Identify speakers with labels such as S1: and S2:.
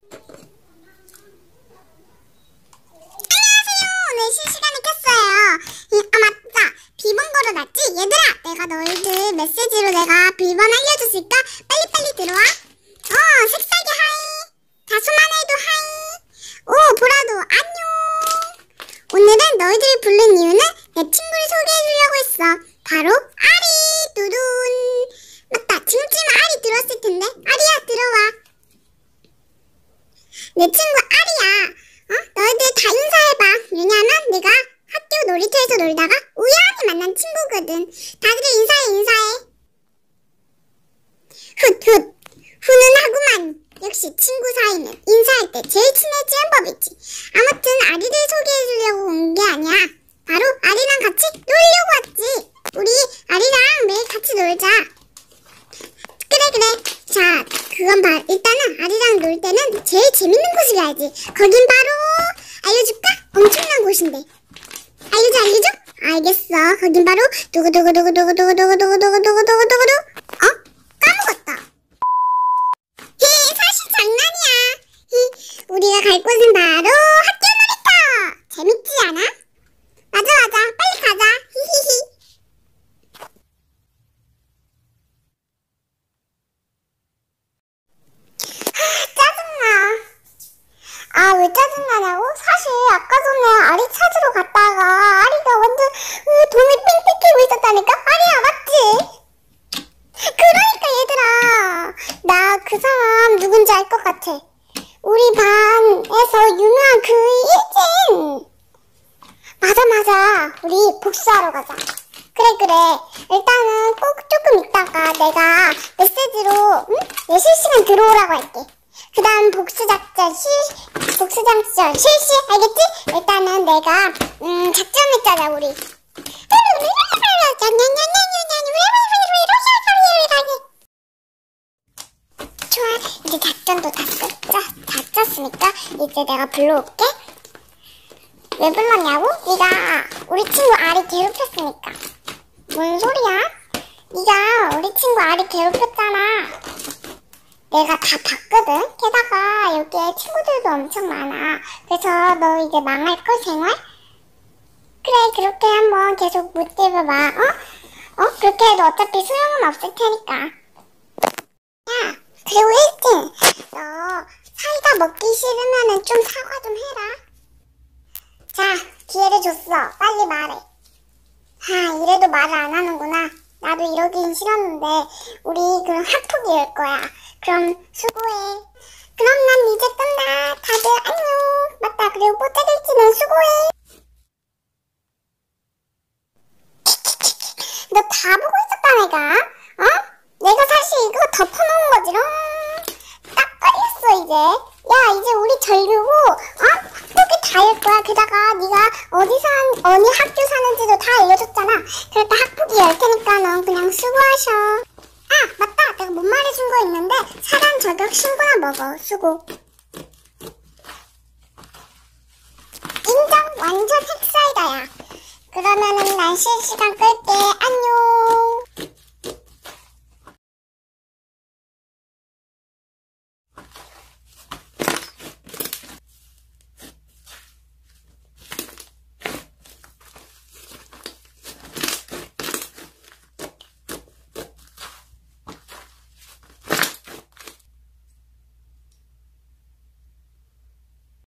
S1: 오늘 실시간에 켰어요. 아 맞다, 비번 걸어놨지? 얘들아, 내가 너희들 메시지로 내가 비번 알려줬으니까 빨리빨리 들어와. 색살기 하이, 다소만해도 하이, 오 보라도 안녕. 오늘은 너희들이 부른 이유는 내 친구를 소개해주려고 했어. 바로 아리, 두둔. 맞다, 지금쯤 아리 들었을 텐데. 아리야, 들어와. 내 친구 아리야. 너희들 다 인사해봐. 왜냐면 내가 학교 놀이터에서 놀다가 우연히 만난 친구거든. 다들 인사해. 훗. 훈훈하구만. 역시 친구 사이는 인사할 때 제일 친해지는 법이지. 아무튼 아리를 소개해주려고 온 게 아니야. 바로 아리랑 같이 놀려고 왔지. 우리 아리랑 매일 같이 놀자. 그래. 자, 그건 일단은 아리랑 놀 때는 제일 재밌는 곳을 가야지. 거긴 바로 알려줄까? 엄청난 곳인데. 알려줘? 알겠어. 거긴 바로 두구두구두구두구두구두구두구두구두구두구. 까먹었다. 사실 장난이야. 우리가 갈 곳은 바로 학교 놀이터. 재밌지 않아? 맞아. 빨리 가자. 히히히. 왜 짜증나냐고? 사실 아까 전에 아리 찾으러 갔다가 아리가 완전 돈을 뺑뺑 끼고 있었다니까? 아리야, 맞지? 그러니까 얘들아, 나 그 사람 누군지 알 것 같아. 우리 반에서 유명한 그 일진. 맞아. 우리 복수하러 가자. 그래. 일단은 꼭 조금 있다가 내가 메시지로 내 실시간 들어오라고 할게. 그 다음 복수작전 실시, 알겠지? 일단은 내가 작전을 짜자. 우리 좋아, 이제 작전도 다 짰으니까 이제 내가 불러올게. 왜 불렀냐고? 네가 우리 친구 아리 괴롭혔으니까. 뭔 소리야? 네가 우리 친구 아리 괴롭혔잖아. 내가 다 봤거든? 게다가 여기에 친구들도 엄청 많아. 그래서 너 이제 망할걸, 생활? 그래, 그렇게 한번 계속 묻대봐봐. 그렇게 해도 어차피 소용은 없을 테니까. 야, 그리고 일진, 너 사이다 먹기 싫으면은 좀 사과 좀 해라. 자, 기회를 줬어. 빨리 말해. 이래도 말을 안 하는구나. 나도 이러긴 싫었는데 우리 그럼 학폭이 열 거야. 그럼 수고해. 그럼 난 이제 끈다. 다들 안녕. 맞다, 그리고 뽀짝일지는 수고해. 너 다 보고 있었다 내가. 내가 사실 이거 덮어놓은 거지. 딱 걸렸어 이제. 야, 이제 우리 전류고 학폭이 다 열 거야. 게다가 네가 어느 학교 사는지도 다 알려줬잖아. 그러니까 학폭이 열 테니까 넌 그냥 수고하셔. 맞다, 내가 못 말해준 거 있는데 사람 저격 신고나 먹어. 수고. 인정. 완전 핵사이다야. 그러면은 난 실시간 끌게. 안녕.